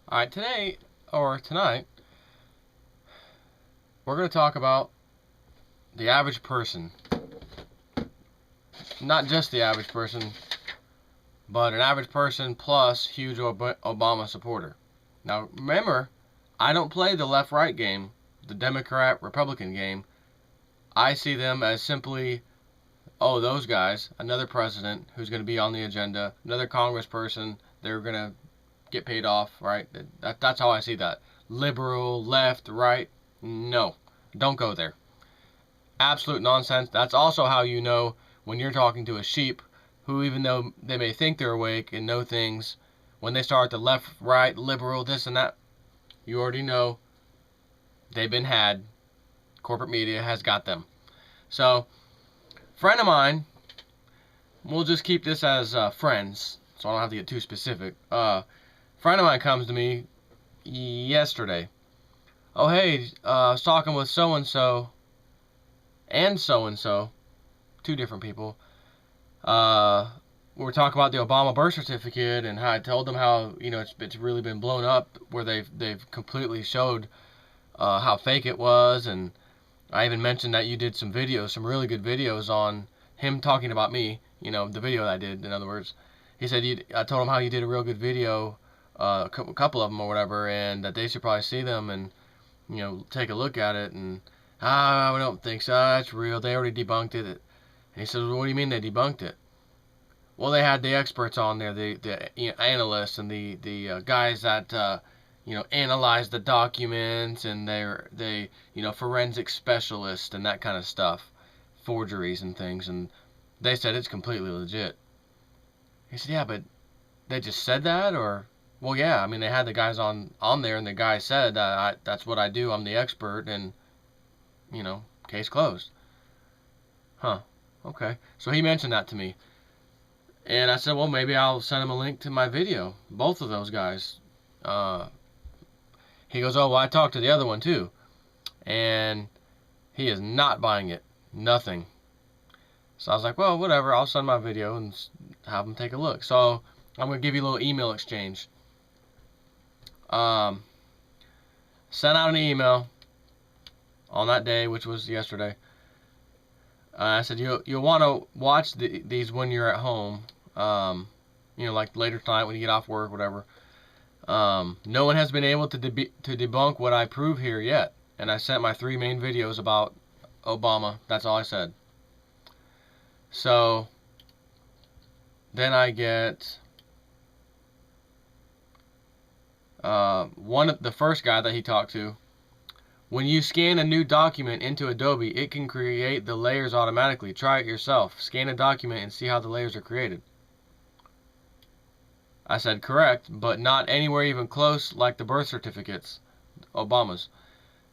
Alright, today, or tonight, we're going to talk about the average person. Not just the average person, but an average person plus huge Obama supporter. Now, remember, I don't play the left-right game, the Democrat-Republican game. I see them as simply, oh, those guys, another president who's going to be on the agenda, another congressperson, they're going to get paid off, right? That's how I see that. Liberal, left, right, no, don't go there. Absolute nonsense. That's also how you know when you're talking to a sheep who, even though they may think they're awake and know things, when they start the left, right, liberal, this and that, you already know they've been had. Corporate media has got them. So, friend of mine, we'll just keep this as friends, so I don't have to get too specific. Friend of mine comes to me yesterday. Oh, hey, I was talking with so-and-so and so-and-so, two different people. We were talking about the Obama birth certificate and how I told them how, it's really been blown up where they've completely showed how fake it was, and I even mentioned that you did some videos, some really good videos on him talking about me, the video that I did, in other words. He said, I told him how you did a real good video, a couple of them or whatever, and that they should probably see them and, take a look at it, and, I don't think so, that's real, they already debunked it. And he said, well, what do you mean they debunked it? Well, they had the experts on there, the analysts and the guys that, analyze the documents, and they forensic specialists and that kind of stuff, forgeries and things, and they said it's completely legit. He said, yeah, but they just said that, or, well, yeah, I mean, they had the guys on there, and the guy said that that's what I do, I'm the expert, and, case closed. Huh, okay. So he mentioned that to me, and I said, well, maybe I'll send him a link to my video, both of those guys. He goes, oh, well, I talked to the other one too, and he is not buying it, nothing. So I was like, well, whatever, I'll send my video and have him take a look. So I'm going to give you a little email exchange. Sent out an email on that day, which was yesterday. I said, you'll want to watch these when you're at home, like later tonight when you get off work, whatever. No one has been able to debunk what I prove here yet. And I sent my 3 main videos about Obama. That's all I said. So then I get the first guy that he talked to. When you scan a new document into Adobe, it can create the layers automatically. Try it yourself. Scan a document and see how the layers are created. I said, correct, but not anywhere even close like the birth certificates, Obama's.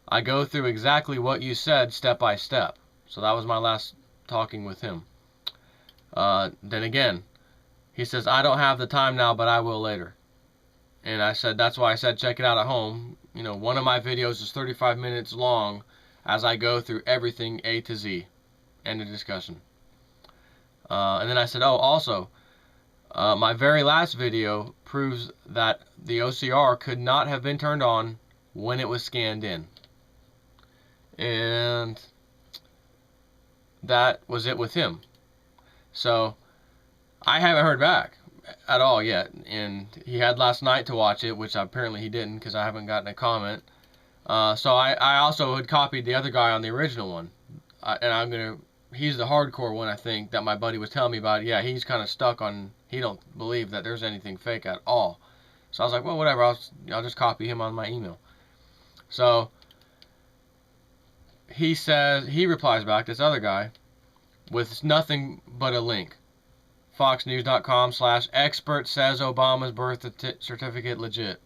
I go through exactly what you said step by step. So that was my last talking with him. Then again, he says, I don't have the time now, but I will later. And I said, that's why I said check it out at home. One of my videos is 35 minutes long as I go through everything A to Z. End of discussion. And then I said, oh, also, my very last video proves that the OCR could not have been turned on when it was scanned in. And that was it with him. So I haven't heard back at all yet, and he had last night to watch it, which apparently he didn't because I haven't gotten a comment. So I also had copied the other guy on the original one, and he's the hardcore one, I think, that my buddy was telling me about. Yeah, he's kind of stuck on, he don't believe that there's anything fake at all. So I was like, well, whatever, I'll just copy him on my email. So he replies back, this other guy, with nothing but a link. FoxNews.com/expert says Obama's birth certificate legit.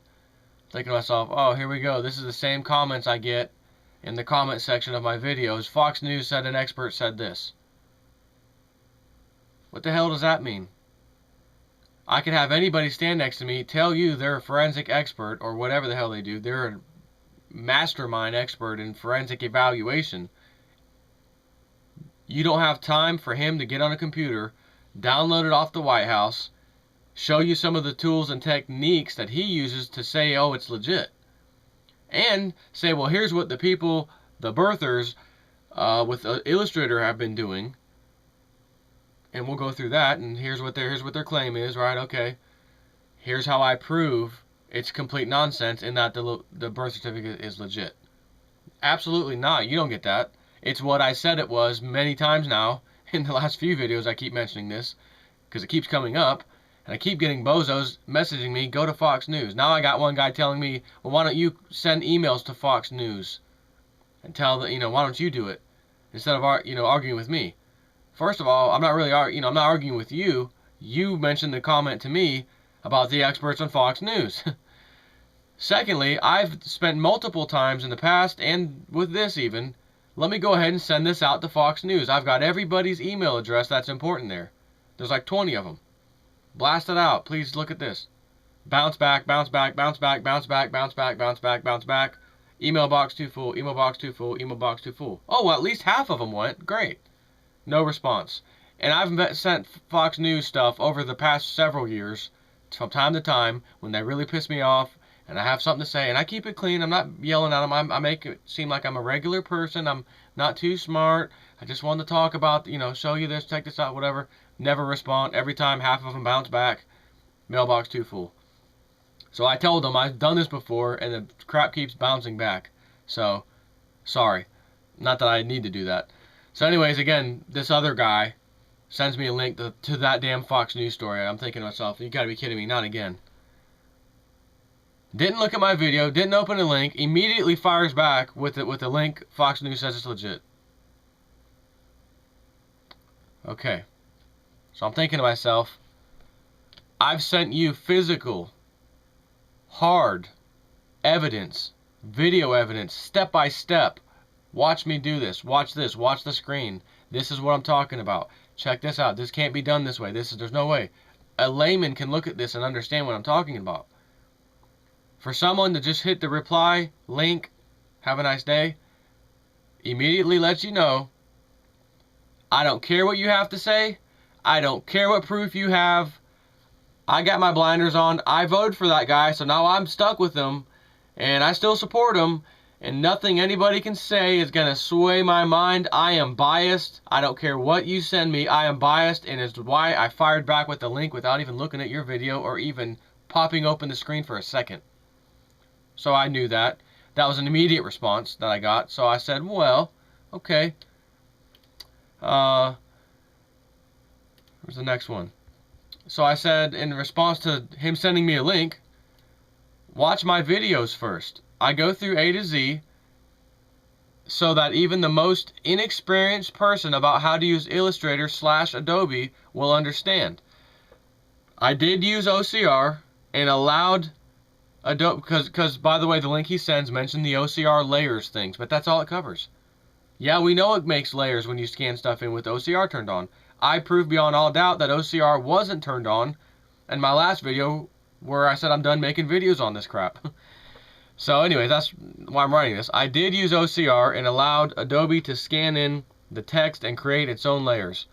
Thinking to myself, oh, here we go. This is the same comments I get in the comment section of my videos. Fox News said an expert said this. What the hell does that mean? I could have anybody stand next to me, tell you they're a forensic expert, or whatever the hell they do. They're a mastermind expert in forensic evaluation. You don't have time for him to get on a computer, download it off the White House, show you some of the tools and techniques that he uses to say, oh, it's legit. And say, well, here's what the people, the birthers, with Illustrator have been doing. And we'll go through that, and here's what their claim is, right? Okay. Here's how I prove it's complete nonsense and that the birth certificate is legit. Absolutely not. You don't get that. It's what I said it was many times now. In the last few videos, I keep mentioning this because it keeps coming up, and I keep getting bozos messaging me, go to Fox News. Now I got one guy telling me, well, why don't you send emails to Fox News and tell the, why don't you do it instead of arguing with me? First of all, I'm not really I'm not arguing with you. You mentioned the comment to me about the experts on Fox News. Secondly, I've spent multiple times in the past, and with this even, let me go ahead and send this out to Fox News. I've got everybody's email address that's important there. There's like 20 of them. Blast it out. Please look at this. Bounce back, bounce back, bounce back, bounce back, bounce back, bounce back, bounce back. Email box too full, email box too full, email box too full. Oh, well, at least half of them went. Great. No response. And I've sent Fox News stuff over the past several years, from time to time, when they really piss me off, and I have something to say, and I keep it clean. I'm not yelling at them. I make it seem like I'm a regular person. I'm not too smart. I just wanted to talk about, show you this, check this out, whatever. Never respond. Every time, half of them bounce back. Mailbox too full. So I told them I've done this before, and the crap keeps bouncing back. So, sorry. Not that I need to do that. So anyways, again, this other guy sends me a link to that damn Fox News story. I'm thinking to myself, you gotta be kidding me, not again. Didn't look at my video, didn't open the link, immediately fires back with the link. Fox News says it's legit. Okay. So I'm thinking to myself, I've sent you physical, hard evidence, video evidence, step by step. Watch me do this. Watch this. Watch the screen. This is what I'm talking about. Check this out. This can't be done this way. There's no way. A layman can look at this and understand what I'm talking about. For someone to just hit the reply link, have a nice day, immediately lets you know, I don't care what you have to say. I don't care what proof you have. I got my blinders on. I voted for that guy, so now I'm stuck with him, and I still support him, and nothing anybody can say is going to sway my mind. I am biased. I don't care what you send me. I am biased, and it's why I fired back with the link without even looking at your video or even popping open the screen for a second. So I knew that. That was an immediate response that I got. So I said, well, okay. Where's the next one? So I said, in response to him sending me a link, watch my videos first. I go through A to Z so that even the most inexperienced person about how to use Illustrator / Adobe will understand. I did use OCR and allowed Adobe, because by the way, the link he sends mentioned the OCR layers things, but that's all it covers. Yeah, we know it makes layers when you scan stuff in with OCR turned on. I proved beyond all doubt that OCR wasn't turned on in my last video where I said I'm done making videos on this crap. So anyway, that's why I'm writing this. I did use OCR and allowed Adobe to scan in the text and create its own layers.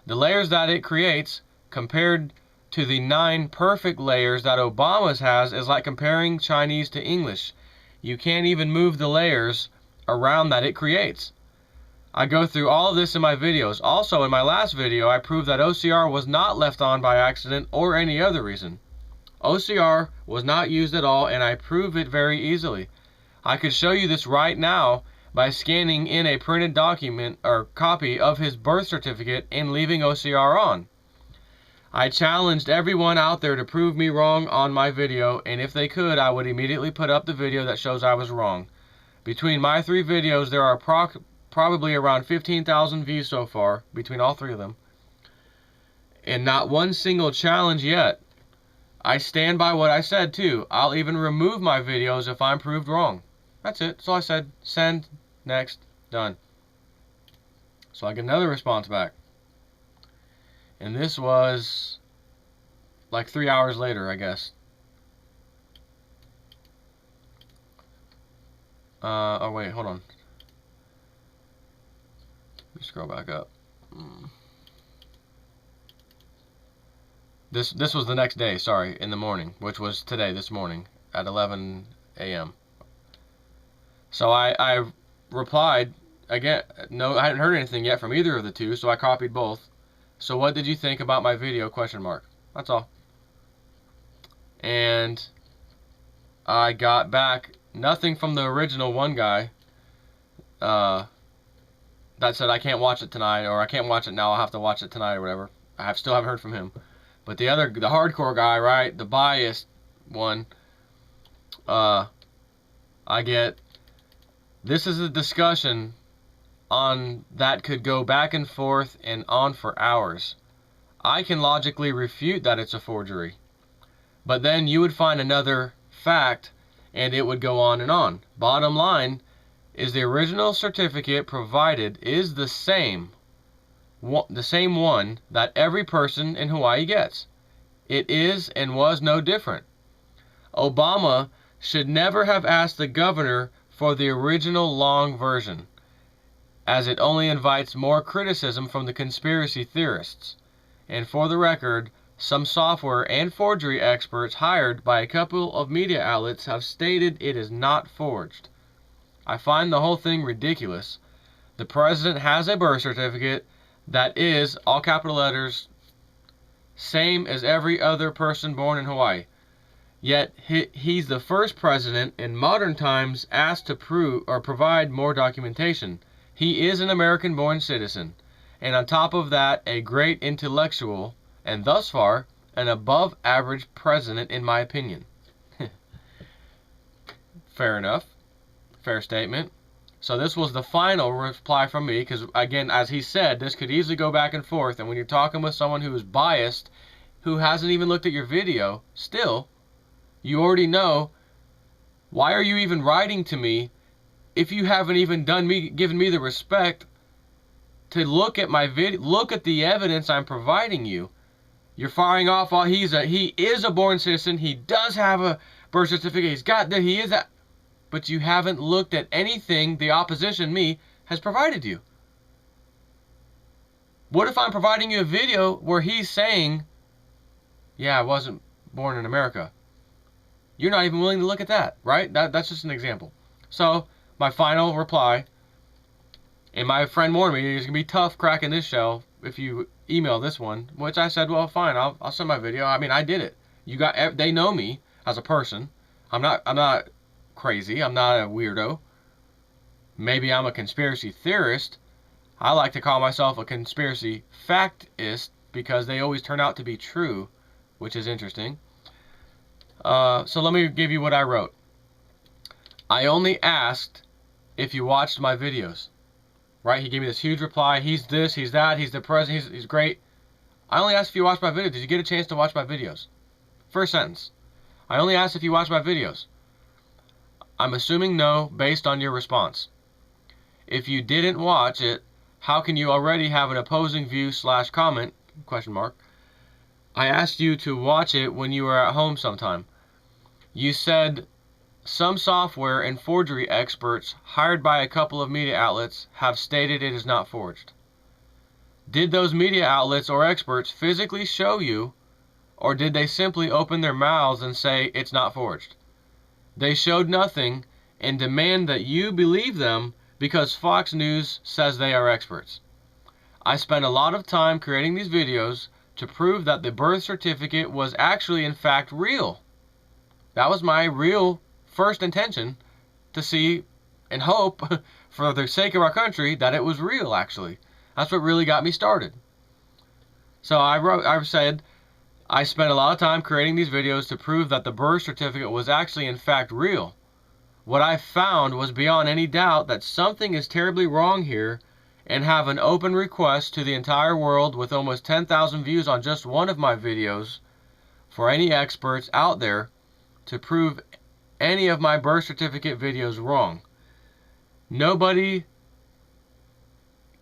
The layers that it creates, compared to the 9 perfect layers that Obama's has, is like comparing Chinese to English. You can't even move the layers around that it creates. I go through all of this in my videos. Also, in my last video, I proved that OCR was not left on by accident or any other reason. OCR was not used at all, and I prove it very easily. I could show you this right now by scanning in a printed document or copy of his birth certificate and leaving OCR on. I challenged everyone out there to prove me wrong on my video, and if they could, I would immediately put up the video that shows I was wrong. Between my 3 videos, there are probably around 15,000 views so far, between all 3 of them, and not one single challenge yet. I stand by what I said too. I'll even remove my videos if I'm proved wrong. That's it. So I said, send, next, done. So I get another response back. And this was like 3 hours later, I guess. Oh wait, hold on. Let me scroll back up. This was the next day, sorry, in the morning, which was today, this morning, at 11 a.m. So I replied, again, no, I hadn't heard anything yet from either of the two, so I copied both. So what did you think about my video, question mark? That's all. And I got back nothing from the original one guy that said I can't watch it tonight, or I can't watch it now, I'll have to watch it tonight, or whatever. Still haven't heard from him. But the hardcore guy, right, the biased one, I get, this is a discussion on that could go back and forth and on for hours. I can logically refute that it's a forgery. But then you would find another fact and it would go on and on. Bottom line is the original certificate provided is the same one that every person in Hawaii gets. It is and was no different. Obama should never have asked the governor for the original long version, as it only invites more criticism from the conspiracy theorists. And for the record, some software and forgery experts hired by a couple of media outlets have stated it is not forged. I find the whole thing ridiculous. The president has a birth certificate that is, all capital letters, same as every other person born in Hawaii. Yet he's the first president in modern times asked to prove or provide more documentation. He is an American-born citizen, and on top of that, a great intellectual, and thus far, an above-average president in my opinion. Fair enough. Fair statement. So this was the final reply from me, because again, as he said, this could easily go back and forth, and when you're talking with someone who is biased, who hasn't even looked at your video, still, you already know, why are you even writing to me if you haven't even given me the respect to look at my video, look at the evidence I'm providing you. You're firing off all he is a born citizen, he does have a birth certificate, he's got that, he is that, but you haven't looked at anything the opposition, me, has provided you. What if I'm providing you a video where he's saying, yeah, I wasn't born in America? You're not even willing to look at that, right? That's just an example. So, my final reply, and my friend warned me, it's going to be tough cracking this shell if you email this one, which I said, well, fine, I'll send my video. I mean, I did it. They know me as a person. I'm not crazy. I'm not a weirdo. Maybe I'm a conspiracy theorist. I like to call myself a conspiracy factist because they always turn out to be true, which is interesting. So let me give you what I wrote. I only asked if you watched my videos. Right? He gave me this huge reply. He's this, he's that, he's the president, he's great. I only asked if you watched my videos. Did you get a chance to watch my videos? First sentence. I only asked if you watched my videos. I'm assuming no, based on your response. If you didn't watch it, how can you already have an opposing view / comment, question mark. I asked you to watch it when you were at home sometime. You said some software and forgery experts hired by a couple of media outlets have stated it is not forged. Did those media outlets or experts physically show you, or did they simply open their mouths and say it's not forged? They showed nothing and demand that you believe them because Fox News says they are experts. I spent a lot of time creating these videos to prove that the birth certificate was actually in fact real. That was my real first intention, to see and hope for the sake of our country that it was real actually. That's what really got me started. So I said I spent a lot of time creating these videos to prove that the birth certificate was actually in fact real. What I found was beyond any doubt that something is terribly wrong here, and have an open request to the entire world with almost 10,000 views on just one of my videos for any experts out there to prove any of my birth certificate videos wrong. Nobody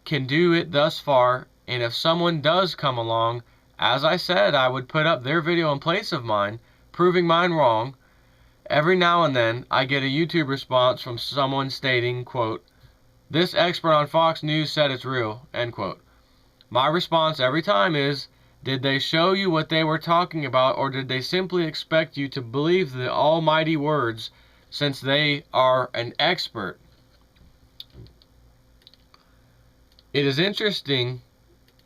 can do it thus far, and if someone does come along, as I said, I would put up their video in place of mine, proving mine wrong. Every now and then, I get a YouTube response from someone stating, quote, "This expert on Fox News said it's real," end quote. My response every time is, Did they show you what they were talking about, or did they simply expect you to believe the almighty words since they are an expert? It is interesting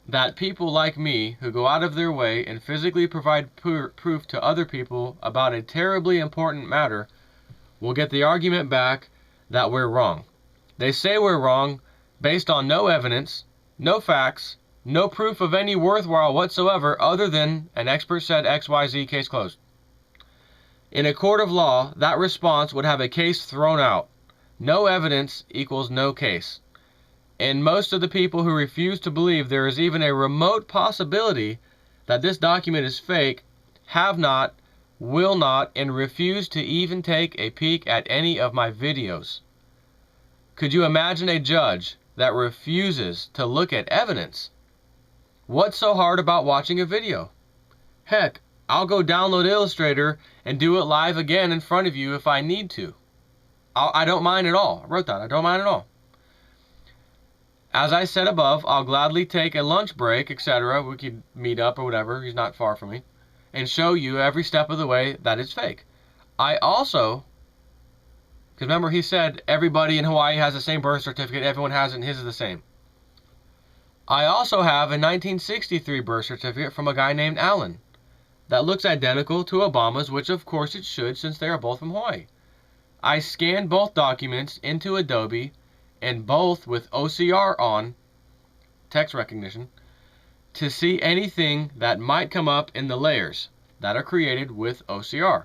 that people like me, who go out of their way and physically provide proof to other people about a terribly important matter, will get the argument back that we're wrong. They say we're wrong based on no evidence, no facts, no proof of any worthwhile whatsoever other than an expert said XYZ, case closed. In a court of law, that response would have a case thrown out. No evidence equals no case. And most of the people who refuse to believe there is even a remote possibility that this document is fake have not, will not, and refuse to even take a peek at any of my videos. Could you imagine a judge that refuses to look at evidence? What's so hard about watching a video? Heck, I'll go download Illustrator and do it live again in front of you if I need to. I don't mind at all. I wrote that. I don't mind at all. As I said above, I'll gladly take a lunch break, etc. We could meet up or whatever. He's not far from me. And show you every step of the way that it's fake. I also, because remember he said everybody in Hawaii has the same birth certificate. Everyone has it and his is the same. I also have a 1963 birth certificate from a guy named Allen that looks identical to Obama's, which of course it should since they are both from Hawaii. I scanned both documents into Adobe and both with OCR on, text recognition, to see anything that might come up in the layers that are created with OCR.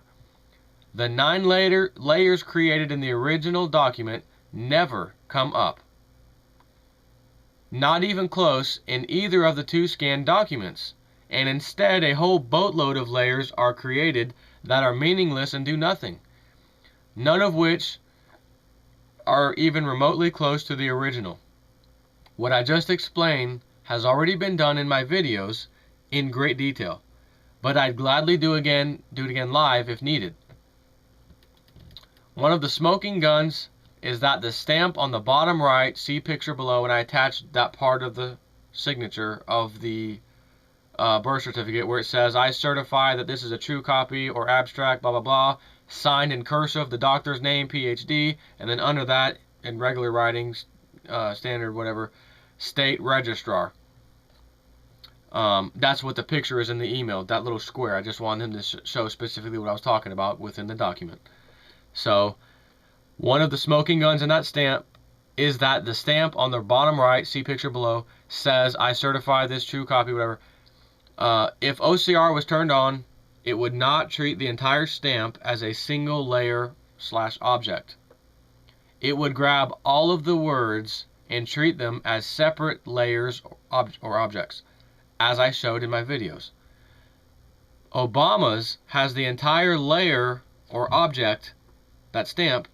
The 9 layers created in the original document never come up. Not even close in either of the 2 scanned documents, and instead a whole boatload of layers are created that are meaningless and do nothing, none of which are even remotely close to the original. What I just explained has already been done in my videos in great detail, but I'd gladly do it again live if needed. One of the smoking guns is that the stamp on the bottom right, see picture below, and I attached that part of the signature of the birth certificate where it says, I certify that this is a true copy or abstract, blah, blah, blah, signed in cursive, the doctor's name, PhD, and then under that, in regular writing, standard, whatever, state registrar. That's what the picture is in the email, that little square. I just wanted him to show specifically what I was talking about within the document. So, one of the smoking guns in that stamp is that the stamp on the bottom right, see picture below, says, I certify this true copy, whatever. If OCR was turned on, it would not treat the entire stamp as a single layer / object. It would grab all of the words and treat them as separate layers or objects, as I showed in my videos. Obama's has the entire layer or object, that stamp,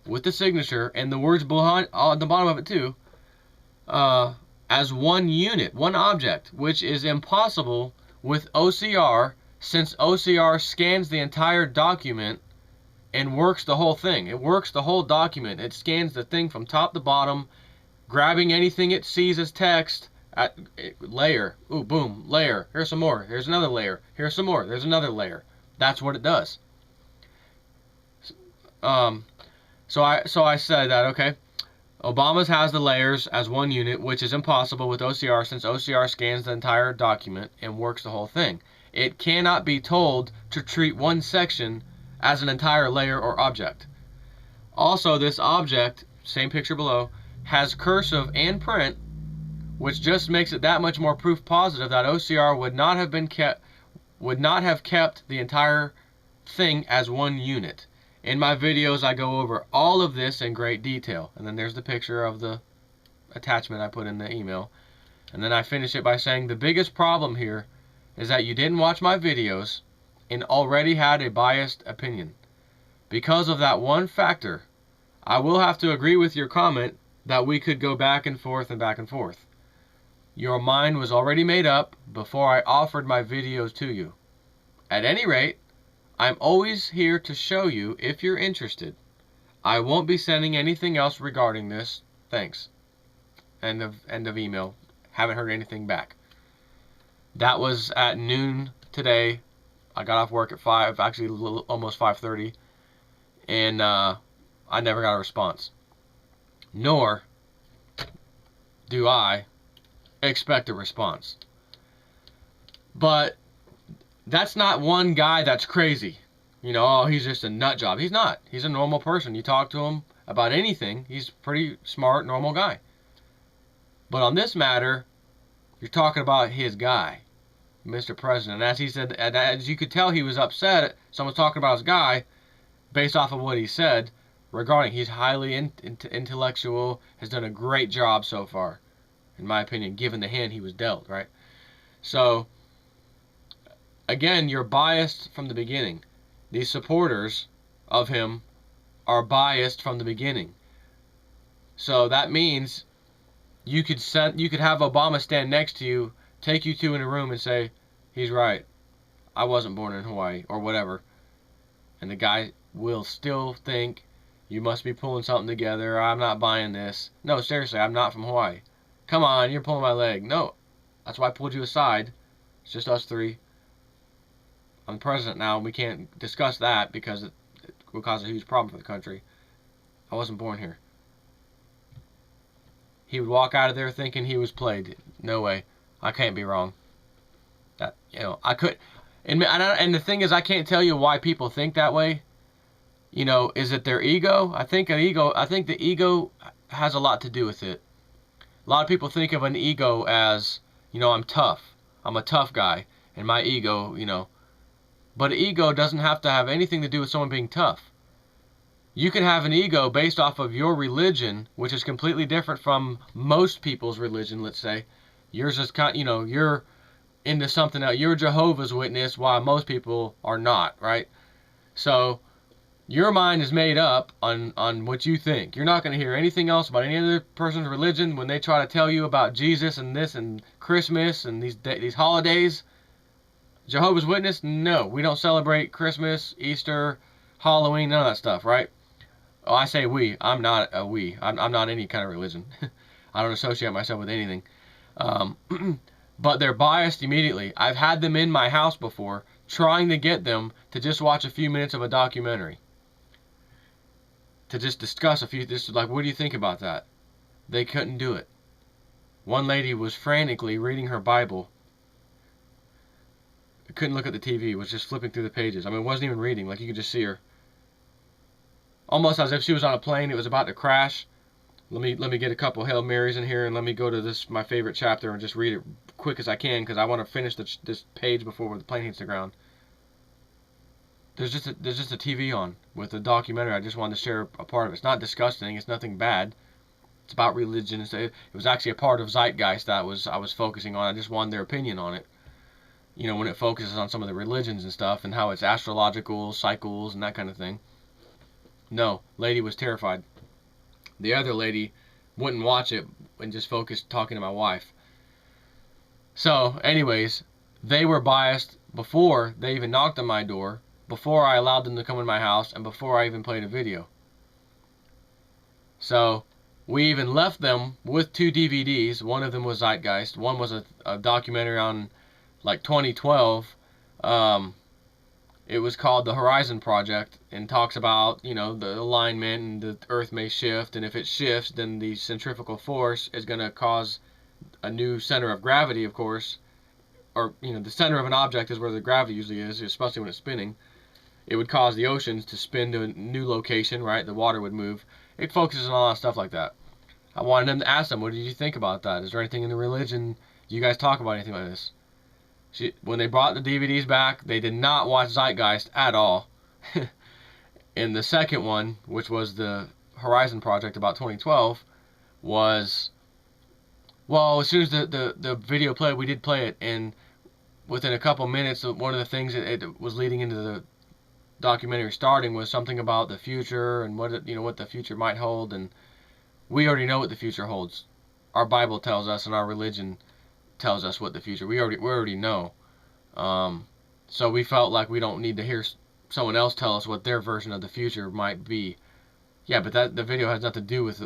with the signature and the words behind on the bottom of it too, as one unit, one object, which is impossible with OCR, since OCR scans the entire document and works the whole thing. It works the whole document. It scans the thing from top to bottom, grabbing anything it sees as text, at layer, ooh, boom, layer, here's some more, here's another layer, here's some more, there's another layer. That's what it does. So I said that, okay, Obama's has the layers as one unit, which is impossible with OCR since OCR scans the entire document and works the whole thing. It cannot be told to treat one section as an entire layer or object. Also, this object, same picture below, has cursive and print, which just makes it that much more proof positive that OCR would not have kept the entire thing as one unit. In my videos, I go over all of this in great detail. And then there's the picture of the attachment I put in the email. And then I finish it by saying the biggest problem here is that you didn't watch my videos and already had a biased opinion. Because of that one factor, I will have to agree with your comment that we could go back and forth and back and forth. Your mind was already made up before I offered my videos to you. At any rate, I'm always here to show you if you're interested. I won't be sending anything else regarding this. Thanks. End of email. Haven't heard anything back. That was at noon today. I got off work at 5, actually almost 5:30, and I never got a response. Nor do I expect a response. But that's not one guy that's crazy. You know, oh, he's just a nut job. He's not. He's a normal person. You talk to him about anything, he's a pretty smart, normal guy. But on this matter, you're talking about his guy, Mr. President. As he said, as you could tell, he was upset. Someone's talking about his guy based off of what he said regarding he's highly intellectual, has done a great job so far, in my opinion, given the hand he was dealt, right? So, again, you're biased from the beginning. These supporters of him are biased from the beginning. So that means you could have Obama stand next to you, take you two in a room and say, he's right, I wasn't born in Hawaii, or whatever. And the guy will still think, you must be pulling something together, I'm not buying this. No, seriously, I'm not from Hawaii. Come on, you're pulling my leg. No, that's why I pulled you aside. It's just us three. I'm the president now, and we can't discuss that because it will cause a huge problem for the country. I wasn't born here. He would walk out of there thinking he was played. No way. I can't be wrong. That, you know, I could. And the thing is, I can't tell you why people think that way. You know, is it their ego? I think the ego has a lot to do with it. A lot of people think of an ego as, you know, I'm tough. I'm a tough guy. And my ego, you know. But ego doesn't have to have anything to do with someone being tough. You can have an ego based off of your religion, which is completely different from most people's religion, let's say. Yours is kind, you know, you're into something else. You're Jehovah's Witness, while most people are not, right? So your mind is made up on what you think. You're not going to hear anything else about any other person's religion when they try to tell you about Jesus and this and Christmas and these holidays. Jehovah's Witness, no, we don't celebrate Christmas, Easter, Halloween, none of that stuff, right? Oh, I say we. I'm not a we. I'm not any kind of religion. I don't associate myself with anything. But they're biased immediately. I've had them in my house before, trying to get them to just watch a few minutes of a documentary. To just discuss a few, just like, what do you think about that? They couldn't do it. One lady was frantically reading her Bible. Couldn't look at the TV, was just flipping through the pages. I mean, it wasn't even reading, like you could just see her. Almost as if she was on a plane, it was about to crash. Let me get a couple Hail Marys in here, and let me go to this, my favorite chapter, and just read it quick as I can, because I want to finish this page before the plane hits the ground. There's just a TV on with a documentary. I just wanted to share a part of it. It's not disgusting. It's nothing bad. It's about religion. It was actually a part of Zeitgeist that I was focusing on. I just wanted their opinion on it. You know, when it focuses on some of the religions and stuff, and how it's astrological, cycles, and that kind of thing. No, lady was terrified. The other lady wouldn't watch it and just focused talking to my wife. So, anyways, they were biased before they even knocked on my door, before I allowed them to come in my house, and before I even played a video. So, we even left them with 2 DVDs. One of them was Zeitgeist. One was a documentary on, like, 2012. It was called The Horizon Project, and talks about, you know, the alignment, and the Earth may shift, and if it shifts, then the centrifugal force is going to cause a new center of gravity, of course. Or, you know, the center of an object is where the gravity usually is, especially when it's spinning. It would cause the oceans to spin to a new location, right? The water would move. It focuses on a lot of stuff like that. I wanted them to ask them, what did you think about that? Is there anything in the religion? Do you guys talk about anything like this? When they brought the DVDs back, they did not watch Zeitgeist at all. And the second one, which was the Horizon Project about 2012, was, well, as soon as the video played, we did play it, and within a couple minutes, one of the things that it was leading into the documentary starting was something about the future and what the future might hold, and we already know what the future holds. Our Bible tells us, and our religion tells us what the future. We already know. So we felt like we don't need to hear someone else tell us what their version of the future might be. Yeah, but the video has nothing to do with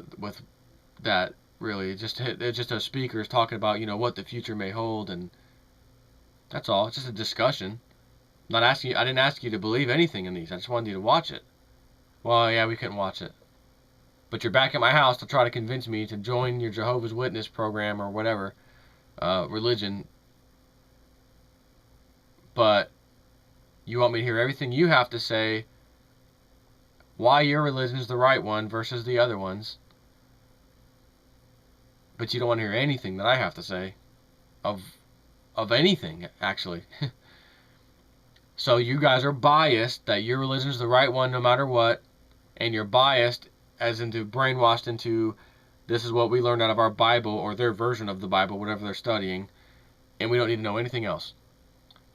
that, really. It's just a speakers talking about, you know, what the future may hold, and That's all. It's just a discussion. Not asking you, I didn't ask you to believe anything in these. I just wanted you to watch it. Well, yeah, we couldn't watch it. But you're back at my house to try to convince me to join your Jehovah's Witness program or whatever religion. But you want me to hear everything you have to say, why your religion is the right one versus the other ones. But you don't want to hear anything that I have to say of anything, actually. So you guys are biased that your religion is the right one no matter what, and you're biased as into brainwashed into this is what we learned out of our Bible or their version of the Bible, whatever they're studying, and we don't need to know anything else.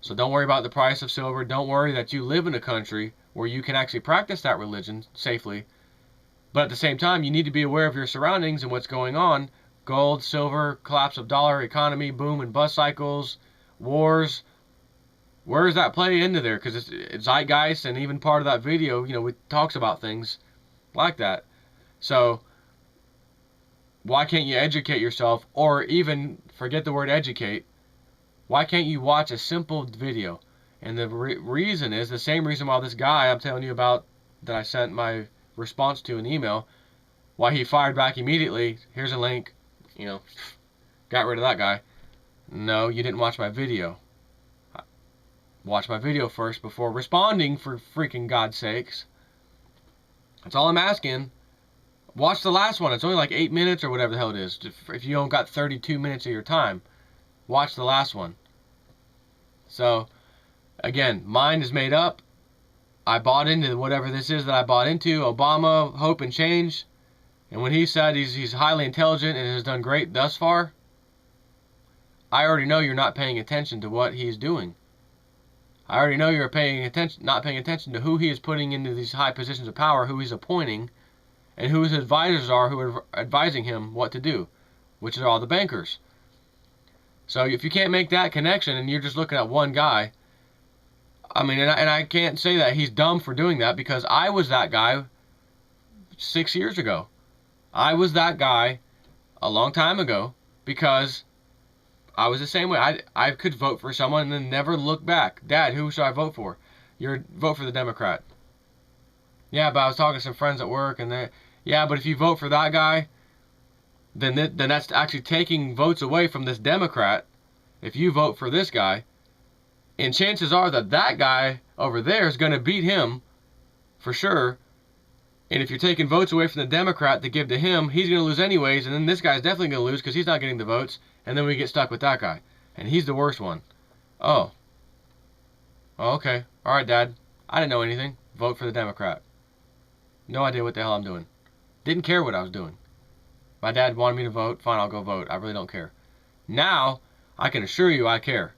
So don't worry about the price of silver. Don't worry that you live in a country where you can actually practice that religion safely. But at the same time, you need to be aware of your surroundings and what's going on. Gold, silver, collapse of dollar, economy, boom and bust cycles, wars. Where does that play into there? Because it's zeitgeist, and even part of that video, it talks about things like that. So why can't you educate yourself, or even forget the word educate? Why can't you watch a simple video? And the reason is the same reason why this guy I'm telling you about that I sent my response to an email, why he fired back immediately. Here's a link, got rid of that guy. No, you didn't watch my video. Watch my video first before responding, for freaking God's sakes. That's all I'm asking. Watch the last one. It's only like 8 minutes or whatever the hell it is. If you don't got 32 minutes of your time, watch the last one. So, again, mine is made up. I bought into whatever this is that I bought into. Obama, hope and change. And when he said he's highly intelligent and has done great thus far, I already know you're not paying attention to what he's doing. I already know you're not paying attention to who he is putting into these high positions of power, who he's appointing, and who his advisors are who are advising him what to do, which are all the bankers. So if you can't make that connection and you're just looking at one guy, I mean, and I can't say that he's dumb for doing that, because I was that guy 6 years ago. I was that guy a long time ago, because I was the same way. I could vote for someone and then never look back. Dad, who should I vote for? Vote for the Democrat. Yeah, but I was talking to some friends at work, and yeah, but if you vote for that guy, then that's actually taking votes away from this Democrat. If you vote for this guy, and chances are that guy over there is going to beat him for sure. And if you're taking votes away from the Democrat to give to him, he's going to lose anyways, and then this guy's definitely going to lose because he's not getting the votes, and then we get stuck with that guy. And he's the worst one. Oh, okay. All right, Dad. I didn't know anything. Vote for the Democrat. No idea what the hell I'm doing. Didn't care what I was doing. My dad wanted me to vote. Fine, I'll go vote. I really don't care. Now, I can assure you I care.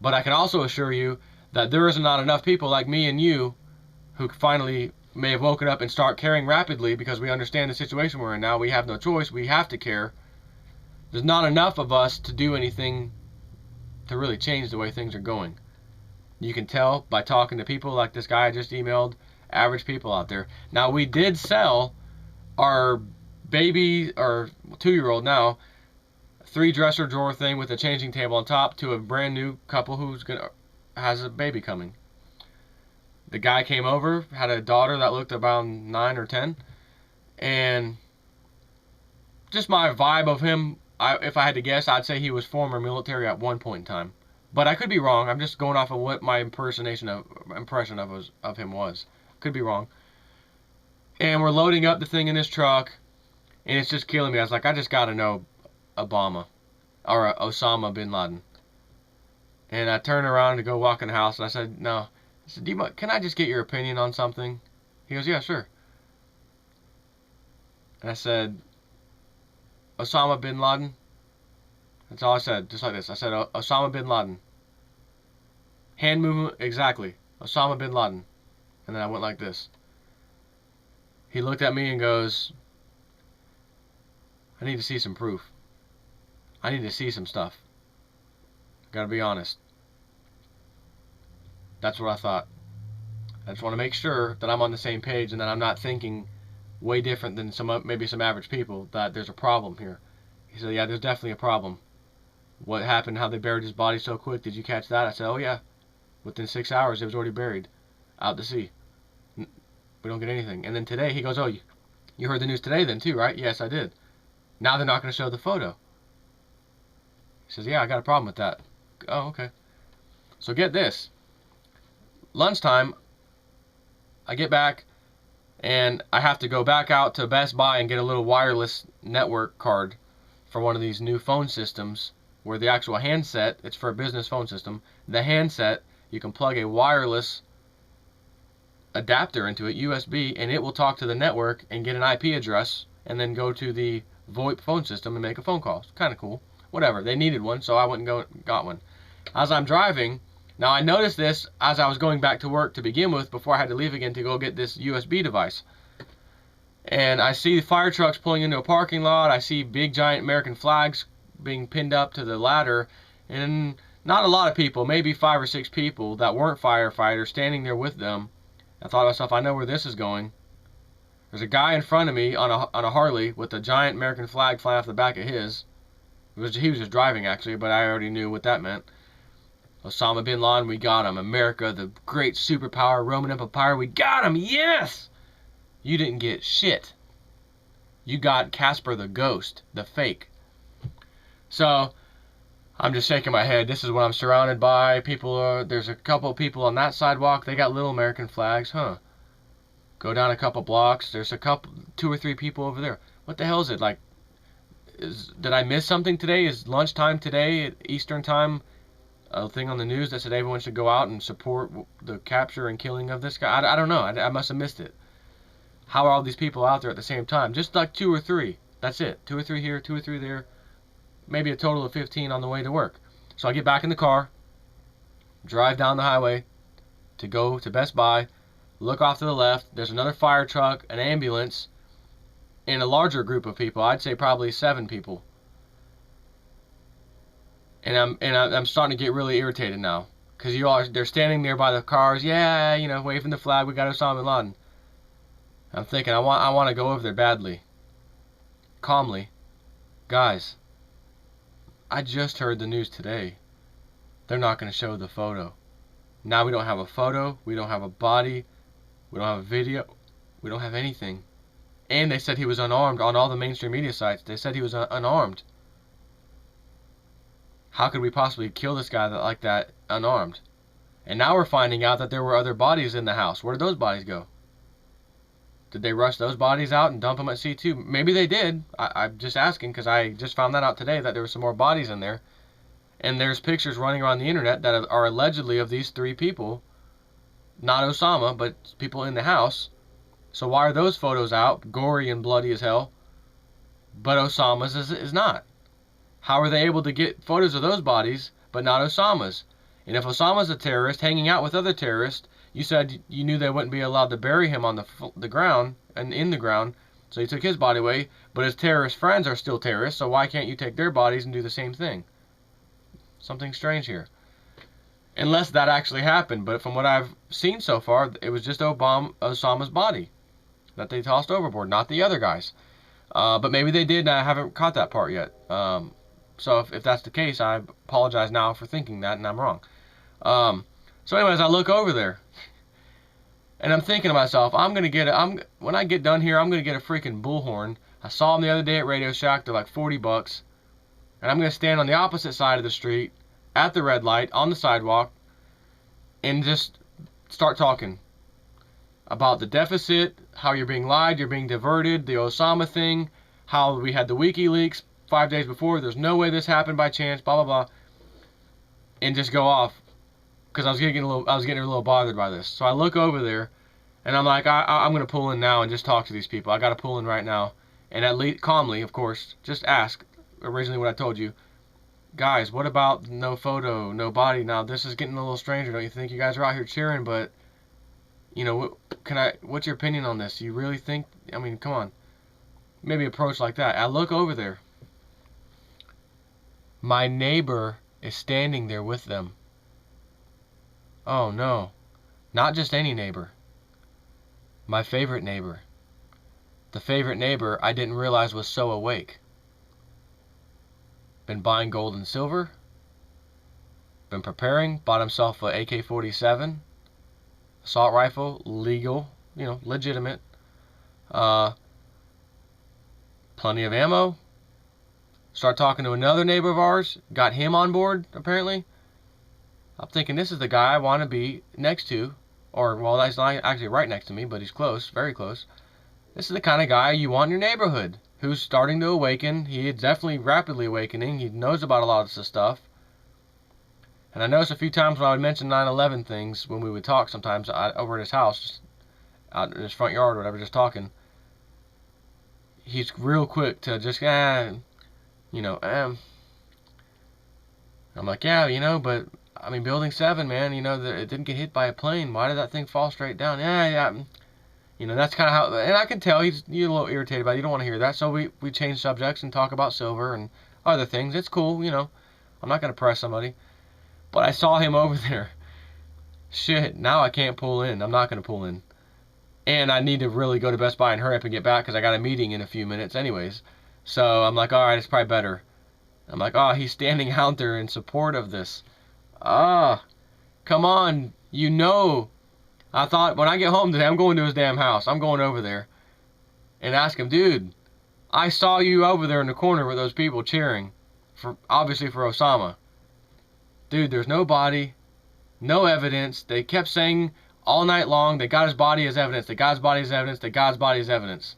But I can also assure you that there is not enough people like me and you who finally may have woken up and start caring rapidly, because we understand the situation we're in now. We have no choice. We have to care. There's not enough of us to do anything to really change the way things are going. You can tell by talking to people like this guy I just emailed, average people out there. Now, we did sell our baby, or 2-year-old now, 3-dresser drawer thing with a changing table on top to a brand new couple who's has a baby coming. The guy came over, had a daughter that looked about 9 or 10, and just my vibe of him, if I had to guess, I'd say he was former military at one point in time. But I could be wrong. I'm just going off of what my impression of him was. Could be wrong. And we're loading up the thing in this truck, and it's just killing me. I was like, I just got to know Obama, or Osama bin Laden. And I turned around to go walk in the house, and I said, no. I said, can I just get your opinion on something? He goes, yeah, sure. And I said, Osama bin Laden? That's all I said, just like this. I said, Osama bin Laden. Hand movement, exactly. Osama bin Laden. And then I went like this. He looked at me and goes, I need to see some proof. I need to see some stuff. Gotta be honest. That's what I thought. I just want to make sure that I'm on the same page and that I'm not thinking way different than maybe some average people, that there's a problem here. He said, yeah, there's definitely a problem. What happened? How they buried his body so quick? Did you catch that? I said, oh yeah. Within 6 hours, it was already buried. Out to sea. We don't get anything. And then today, he goes, oh, you heard the news today then too, right? Yes, I did. Now they're not going to show the photo. He says, yeah, I got a problem with that. Oh, okay. So get this. Lunchtime, I get back, and I have to go back out to Best Buy and get a little wireless network card for one of these new phone systems where the actual handset, it's for a business phone system, the handset, you can plug a wireless adapter into it, USB, and it will talk to the network and get an IP address and then go to the VoIP phone system and make a phone call. It's kind of cool. Whatever. They needed one, so I went and got one. As I'm driving, now I noticed this as I was going back to work to begin with before I had to leave again to go get this USB device. And I see fire trucks pulling into a parking lot. I see big giant American flags being pinned up to the ladder, and not a lot of people, maybe 5 or 6 people that weren't firefighters standing there with them. I thought to myself, I know where this is going. There's a guy in front of me on a Harley with a giant American flag flying off the back of his. He was just driving actually, but I already knew what that meant. Osama bin Laden, we got him. America, the great superpower, Roman Empire, we got him. Yes! You didn't get shit. You got Casper the Ghost, the fake. So, I'm just shaking my head. This is what I'm surrounded by. There's a couple of people on that sidewalk. They got little American flags. Huh. Go down a couple blocks. There's 2 or 3 people over there. What the hell is it? Like, did I miss something today? Is lunchtime today at Eastern time a thing on the news that said everyone should go out and support the capture and killing of this guy? I don't know. I must have missed it. How are all these people out there at the same time? Just like 2 or 3. That's it. 2 or 3 here, 2 or 3 there. Maybe a total of 15 on the way to work. So I get back in the car, drive down the highway to go to Best Buy, look off to the left. There's another fire truck, an ambulance, and a larger group of people. I'd say probably 7 people. And I'm starting to get really irritated now, because they're standing there by the cars. Yeah, you know, waving the flag. We got Osama bin Laden. I'm thinking I want to go over there badly. Calmly, guys. I just heard the news today. They're not going to show the photo. Now we don't have a photo. We don't have a body. We don't have a video. We don't have anything. And they said he was unarmed on all the mainstream media sites. They said he was unarmed. How could we possibly kill this guy like that unarmed? And now we're finding out that there were other bodies in the house. Where did those bodies go? Did they rush those bodies out and dump them at sea too? Maybe they did. I'm just asking because I just found that out today that there were some more bodies in there. And there's pictures running around the internet that are allegedly of these 3 people. Not Osama, but people in the house. So why are those photos out, gory and bloody as hell, but Osama's is not? How are they able to get photos of those bodies, but not Osama's? And if Osama's a terrorist hanging out with other terrorists, you said you knew they wouldn't be allowed to bury him on the ground and in the ground, so you took his body away. But his terrorist friends are still terrorists, so why can't you take their bodies and do the same thing? Something strange here. Unless that actually happened, but from what I've seen so far, it was just Osama's body that they tossed overboard, not the other guys. But maybe they did, and I haven't caught that part yet. So if that's the case, I apologize now for thinking that, and I'm wrong. So anyways, I look over there, and I'm thinking to myself, when I get done here, I'm gonna get a freaking bullhorn. I saw them the other day at Radio Shack. They're like $40, and I'm gonna stand on the opposite side of the street at the red light on the sidewalk and just start talking about the deficit, how you're being lied, you're being diverted, the Osama thing, how we had the WikiLeaks 5 days before. There's no way this happened by chance. Blah blah blah, and just go off. Because I was getting a little bothered by this. So I look over there, and I'm like, I'm gonna pull in now and just talk to these people. I gotta pull in right now, and at least calmly, of course, just ask. Originally, what I told you, guys, what about no photo, no body? Now this is getting a little stranger, don't you think? You guys are out here cheering, but you know, what's your opinion on this? You really think? I mean, come on. Maybe approach like that. I look over there. My neighbor is standing there with them. Oh no, not just any neighbor. My favorite neighbor. The favorite neighbor I didn't realize was so awake. been buying gold and silver, been preparing, bought himself a AK-47 assault rifle, legal, legitimate, plenty of ammo. Start talking to another neighbor of ours, got him on board apparently. I'm thinking this is the guy I want to be next to, or well, that's not actually right next to me, but he's close, very close. This is the kind of guy you want in your neighborhood, who's starting to awaken. He is definitely rapidly awakening. He knows about a lot of this stuff. And I noticed a few times when I would mention 9/11 things, when we would talk sometimes over at his house, just out in his front yard or whatever, just talking, he's real quick to just, I'm like, yeah, but, I mean, Building 7, man, it didn't get hit by a plane. Why did that thing fall straight down? Yeah. That's kind of how, and I can tell you're a little irritated about it. You don't want to hear that. So we change subjects and talk about silver and other things. It's cool, I'm not going to press somebody. But I saw him over there. Shit, now I can't pull in. I'm not going to pull in. And I need to really go to Best Buy and hurry up and get back because I got a meeting in a few minutes anyways. So I'm like, all right, it's probably better. I'm like, oh, he's standing out there in support of this. Come on, I thought when I get home today, I'm going to his damn house. I'm going over there and ask him, dude, I saw you over there in the corner with those people cheering, obviously for Osama. Dude, there's no body, no evidence. They kept saying all night long they got his body as evidence, they got his body as evidence, they got his body as evidence.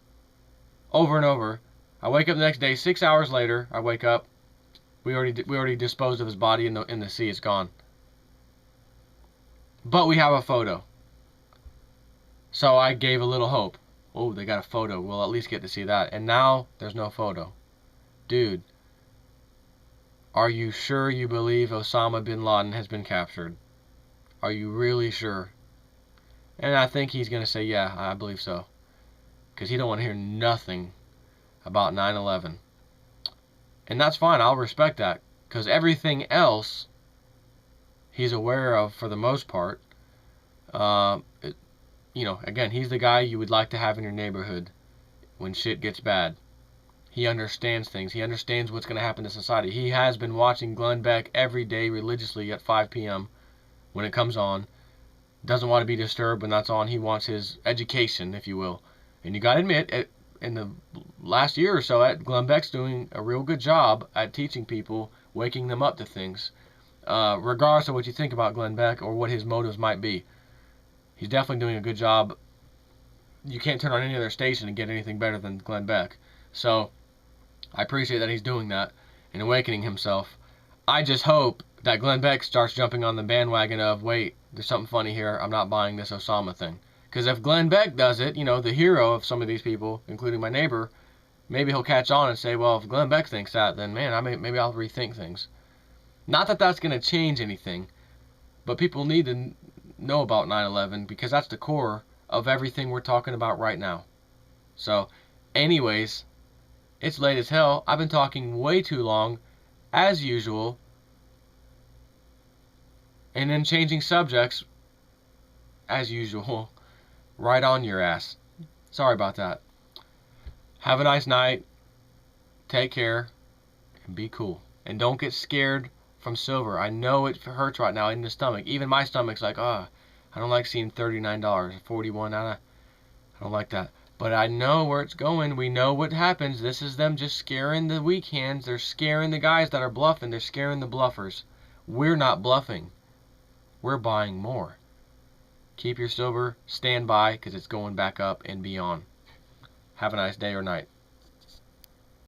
Over and over. I wake up the next day, 6 hours later, I wake up, we already disposed of his body in the sea. It's gone. But we have a photo. So I gave a little hope. Oh, they got a photo. We'll at least get to see that. And now there's no photo. Dude, are you sure you believe Osama bin Laden has been captured? Are you really sure? And I think he's going to say, yeah, I believe so. Because he don't want to hear nothing about 9/11. And that's fine. I'll respect that. Because everything else he's aware of for the most part. Again, he's the guy you would like to have in your neighborhood when shit gets bad. He understands things. He understands what's going to happen to society. He has been watching Glenn Beck every day religiously at 5 p.m. when it comes on. Doesn't want to be disturbed when that's on. He wants his education, if you will. And you got to admit, in the last year or so, Glenn Beck's doing a real good job at teaching people, waking them up to things. Regardless of what you think about Glenn Beck or what his motives might be. He's definitely doing a good job. You can't turn on any other station and get anything better than Glenn Beck. So, I appreciate that he's doing that and awakening himself. I just hope that Glenn Beck starts jumping on the bandwagon of, wait, there's something funny here, I'm not buying this Osama thing. Because if Glenn Beck does it, the hero of some of these people, including my neighbor, maybe he'll catch on and say, well, if Glenn Beck thinks that, then man, maybe I'll rethink things. Not that that's going to change anything, but people need to know about 9/11 because that's the core of everything we're talking about right now. So, anyways, it's late as hell. I've been talking way too long, as usual, and then changing subjects, as usual, right on your ass. Sorry about that. Have a nice night. Take care, and be cool. And don't get scared from silver. I know it hurts right now in the stomach. Even my stomach's like, I don't like seeing $39, $41. I don't like that. But I know where it's going. We know what happens. This is them just scaring the weak hands. They're scaring the guys that are bluffing. They're scaring the bluffers. We're not bluffing. We're buying more. Keep your silver. Stand by because it's going back up and beyond. Have a nice day or night.